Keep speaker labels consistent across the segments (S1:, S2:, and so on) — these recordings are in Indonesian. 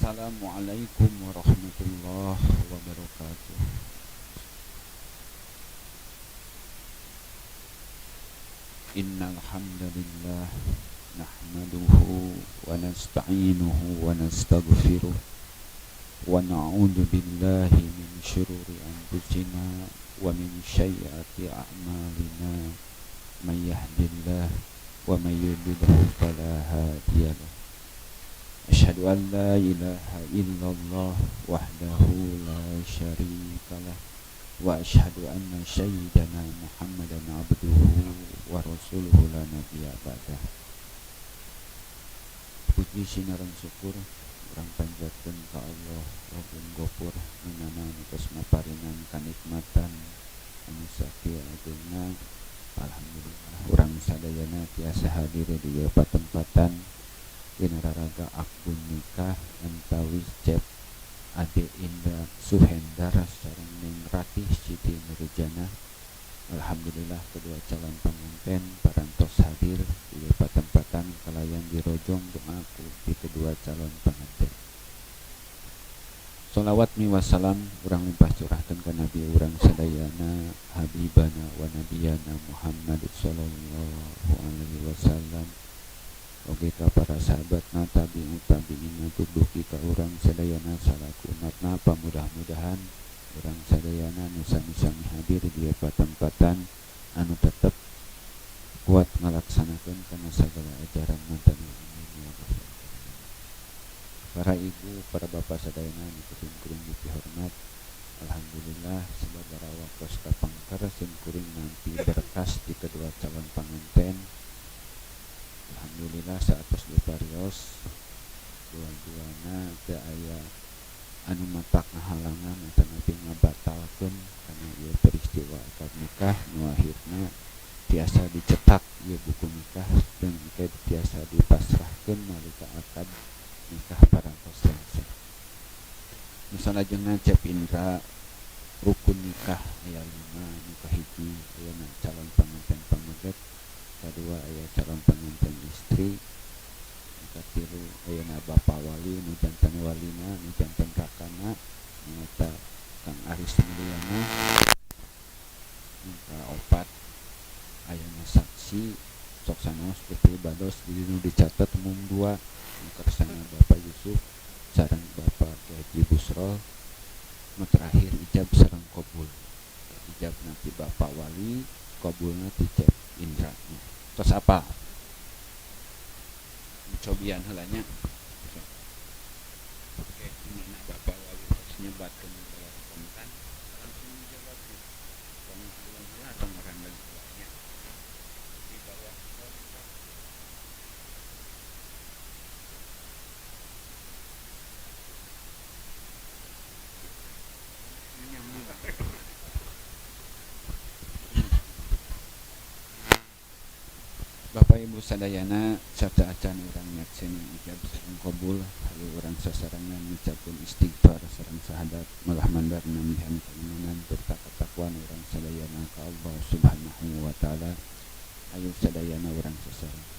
S1: Assalamualaikum warahmatullahi wabarakatuh. Innal hamdalillah nahmaduhu wa nasta'inuhu wa nastaghfiruh wa na'udzu billahi min syururi anfusina wa min sayyiati a'malina may yahdihillahu wa may yudlil fala hadiyalah. Asyhadu an la ilaha illallah wahdahu la syarikalah wa asyhadu anna sayyidana Muhammadan abduhu wa rasuluhu la nabiyya ba'dah. Puji sinaran syukur urang panjatkeun ka Allah Rabbul Ghafur nunana tos maparingan kanikmatan anu sakieu ageuna. Alhamdulillah urang sadayana tiasa hadir di patempatan dina raraga akun nikah antawis Cep Ade Indra Suhendar sareng Ning Ratih Siti Nurjana. Alhamdulillah kedua calon pengantin parantos hadir di patempatan kalayan dirojong doaku di kedua calon pengantin. Sholawat miwassalam urang limpah curahkeun ka Nabi urang sadayana Habibana wa Nabiyana Muhammad sallallahu alaihi wasallam. Oke ka para sahabat na tabi'in tuduki ka urang sadayana salaku umatna pamudah-mudahan urang sadayana nu sami-sami hadir di patempatan anu tetep kuat ngalaksanakeun kana sagala ajaran mantan ilmu. Para ibu, para bapak sadayana nu kuring dipihormat, alhamdulillah sababaraha waktos kapangker sim kuring nampi berkas di kedua calon panganten. Alhamdulillah saatos diparios dua-duana teu aya anu matak ngahalangan atanapi ngabatalkeun kana ieu peristiwa akad nikah nu akhirna tiasa dicetak ieu buku nikah jeung tiasa dipasrahkeun nalika akad nikah parantos langsung. Nu salajengna Cep Indra rukun nikah aya 5 nu kahiji ayeuna calon panganten pameget, kadua aya calon pengantin istri, katilu ayeuna bapa wali nu janten walina nu janten rakana nyata Kang Aris Mulyana, nu kaopat ayeuna saksi sok sanaos putih bados nu dicatet mung 2 nu kersana Bapak Yusuf sareng Bapak Haji Busrol, nu terakhir ijab sareng qabul. Ijab nanti Bapak Wali, qabulna ti Cep Indra. Terus apa? Cobian heulanya. Oke, mana Bapak Wali harus nyebatkeun dalam komentar langsung menjawabnya. Komentar heula atau meranda duanya. Di bawah komentar. Bapak Ibu sadayana sarta acan urang nyaksen ijab sareng qabul hayu urang sasarangan ngucapkeun istighfar sareng syahadat malah mandar namihan keimanan serta ketakwaan urang sadayana ka Allah Subhanahu wa taala. Hayu sadayana urang sasarangan.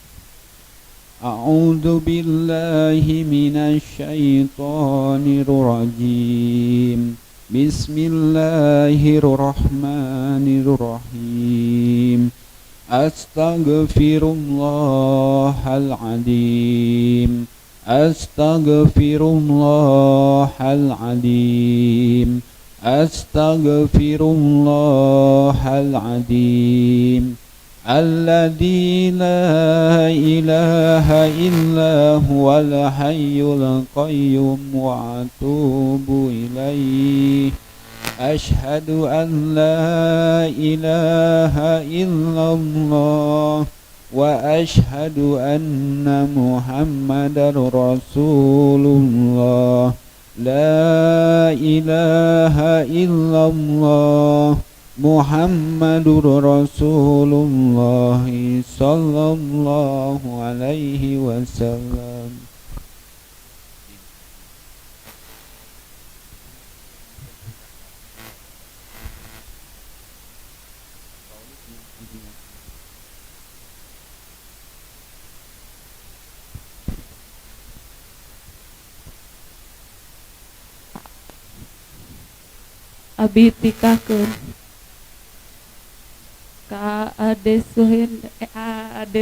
S1: A'udzu billahi minasy syaithanir rajim. Bismillahirrahmanirrahim. Astaghfirullahaladzim. Astaghfirullahaladzim. Astaghfirullahaladzim. Alladzi la ilaha illa huwal hayyul qayyum wa atubu ilaihi. Asyhadu an la ilaha illallah wa asyhadu anna Muhammadar Rasulullah. La ilaha illallah Muhammadur Rasulullah sallallahu alaihi wasallam.
S2: abi tikahkeun ka Ade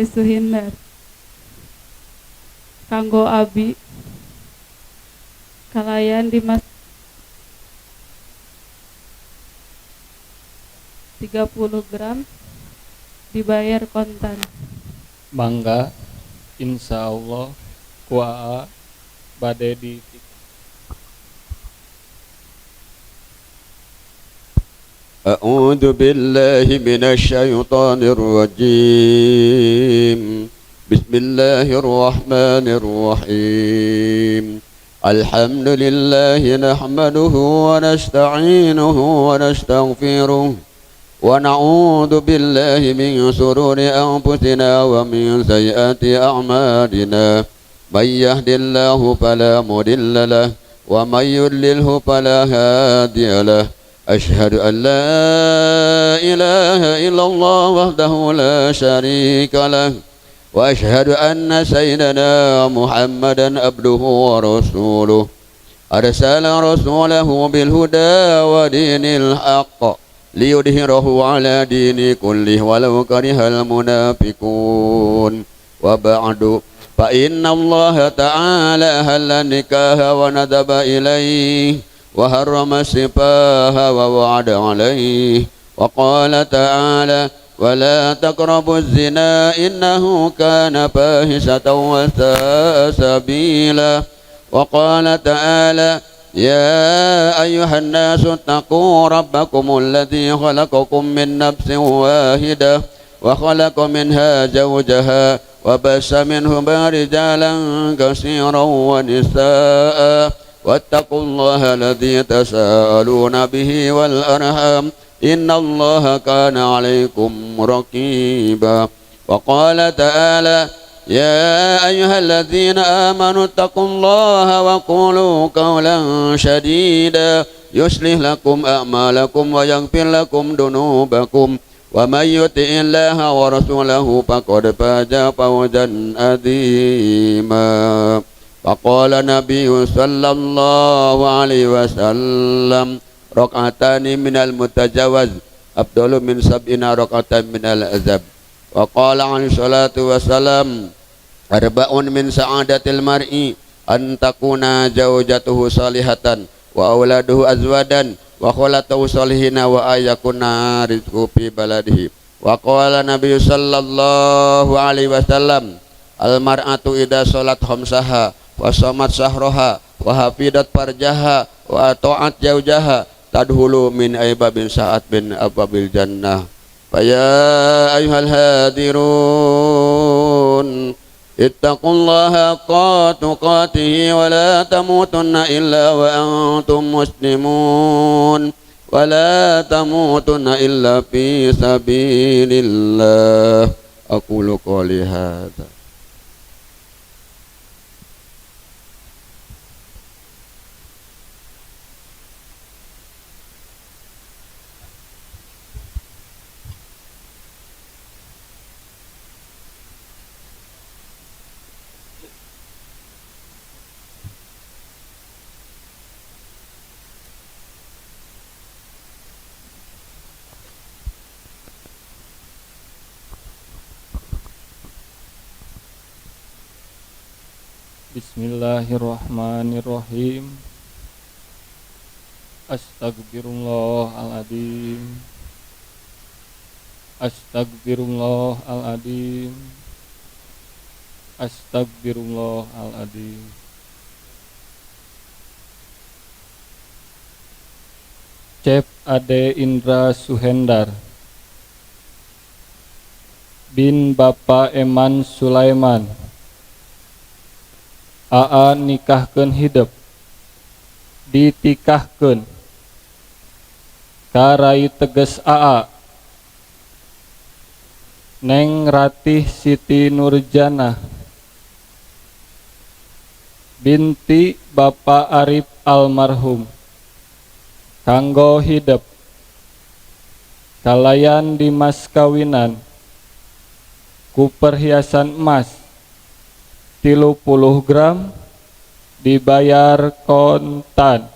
S2: Suhindar kanggo abi kalayan di mas 30 gram dibayar kontan.
S3: Mangga insya Allah kuaa bade di
S4: أعوذ بالله من الشيطان الرجيم بسم الله الرحمن الرحيم الحمد لله نحمده ونستعينه ونستغفره ونعوذ بالله من شرور أنفسنا ومن سيئات أعمالنا من يهد الله فلا مضل له ومن يضلله فلا هادي له أشهد أن لا إله إلا الله وحده لا شريك له وأشهد أن سيدنا محمدا عبده ورسوله أرسل رسوله بالهدى ودين الحق ليظهره على دين كله ولو كره المنافقون وبعد فإن الله تعالى أهل النكاح وندب إليه وحرم السفاح ووعد عليه وقال تعالى ولا تقربوا الزنا إنه كان فاحشة وساء سبيلا وقال تعالى يا أيها الناس اتقوا ربكم الذي خلقكم من نفس واحدة وخلق منها زوجها وبث منهما رجالا كثيرا ونساء واتقوا الله الذي تساءلون به والأرحام إن الله كان عليكم رقيبا وقال تعالى يا أيها الذين آمنوا اتقوا الله وقولوا قولا سديدا يصلح لكم أعمالكم ويغفر لكم ذنوبكم ومن يطع الله ورسوله فقد فاز فوزا عظيما وقال النبي صلى الله عليه وسلم ركعتان من المتجاوز أفضل من 70 ركعة من الأذب وقال عليه الصلاة والسلام arba'un min sa'adatil mar'i an takuna zawjatuhu salihatan wa auladuhu azwadan wa kholatuhu salihina wa ayakuna rizqu fi baladihi wa qala nabiy sallallahu alaihi wasallam al mar'atu idza salat khamsaha wa shamat sahraha wa hafidat farjaha wa ta'at zawjaha tadhulu min aibabin sa'at bin ababil jannah fa ya ayyuhal hadirun ittaqullaha haqqa tuqatih wa la tamutunna illa wa antum muslimun wa la tamutunna illa fi sabilillah. Aqulu qouli hadza.
S3: Bismillahirrahmanirrahim. Astagfirullahaladzim. Astagfirullahaladzim. Astagfirullahaladzim. Cep Ade Indra Suhendar bin Bapak Eman Sulaiman Aa nikahkeun hidup ditikahkeun karai teges Aa Neng Ratih Siti Nurjana binti Bapak Arif almarhum kanggo hidup kalayan di mas kawinan ku perhiasan emas 30 gram dibayar kontan.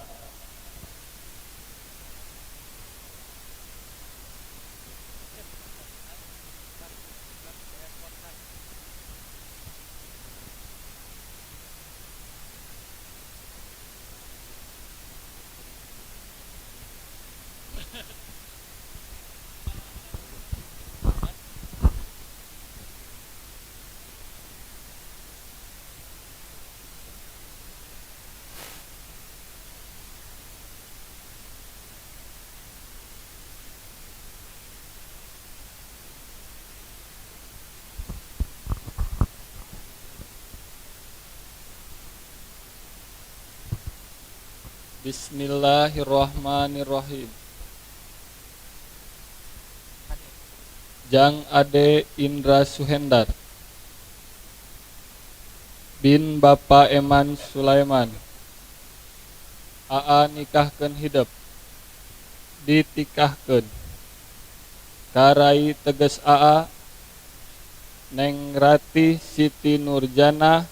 S3: Bismillahirrahmanirrahim. Jang Ade Indra Suhendar bin Bapak Eman Sulaiman Aa nikahkeun hidup ditikahkeun karai teges Aa Neng Rati Siti Nurjana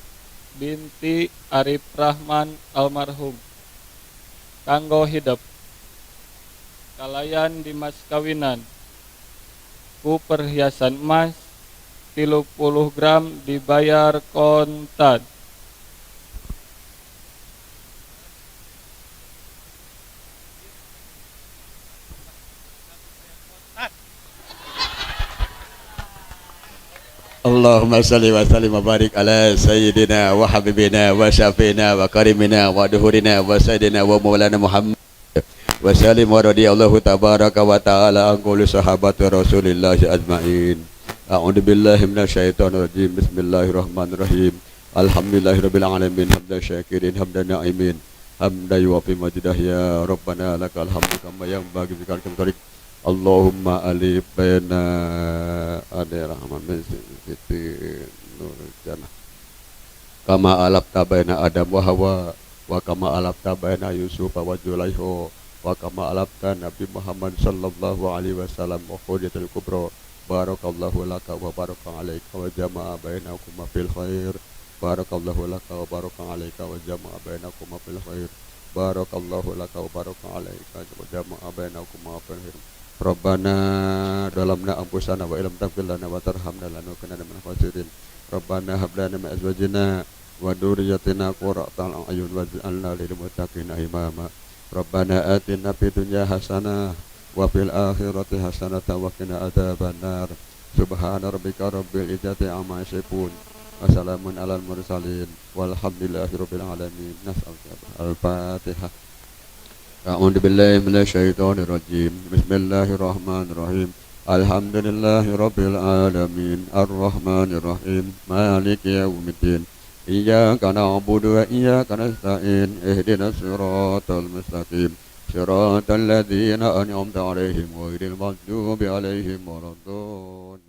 S3: binti Arif Rahman almarhum kanggo hidup kalayan di mas kawinan ku perhiasan emas 30 gram dibayar kontan.
S4: Allahumma salli wa sallim wa barik ala sayyidina wa habibina wa syafina wa karimina wa duhurina wa sayyidina wa maulana Muhammad wa sallim wa radiyallahu tabaraka wa ta'ala an kulli sahabati Rasulillah ajma'in. A'udzu billahi minasyaitonir rajim. Bismillahirrahmanirrahim. Alhamdulillahirabbil alamin hamdan syakirin hamdan na'imin hamdan yuwafi majdah ya rabbana lakal hamdu kama yanbaghi bikal kamtarik. Allahumma alif baina rahman min siti nurjana kama alafta baina Adam wa Hawa wa kama alafta baina Yusuf wa Zulaiho wa kama alafta Nabi Muhammad sallallahu alaihi wasallam wa khodiyatul kubra. Barakallahu laka wa baraka alaika wa jama'a bainakum fil khair. Barakallahu laka wa baraka alaika wa jama'a bainakum fil khair. Barakallahu laka wa baraka alaika wa jama'a bainakum fil khair. Rabbana dalamna anfusana wa illam taghfir lana wa tarhamna lanakunanna minal khasirin. Rabbana hab lana min azwajina wa dhurriyyatina qurrata a'yun waj'alna lil muttaqina imama. Rabbana atina fid dunya hasanah wa fil akhirati hasanatan wa qina adzabannar. Subhana rabbika rabbil izzati amma yasifun wa salamun alal mursalin walhamdulillahi rabbil alamin. Al-Fatihah. A'udzu billahi minasyaitonir rajim. Bismillahirrahmanirrahim. Alhamdulillahi rabbil alamin. Arrahmanir rahim. Maliki yaumiddin. Iyyaka na'budu wa iyyaka nasta'in. Ihdinas siratal mustaqim. Siratal ladzina an'amta 'alaihim ghairil maghdubi 'alaihim waladdallin.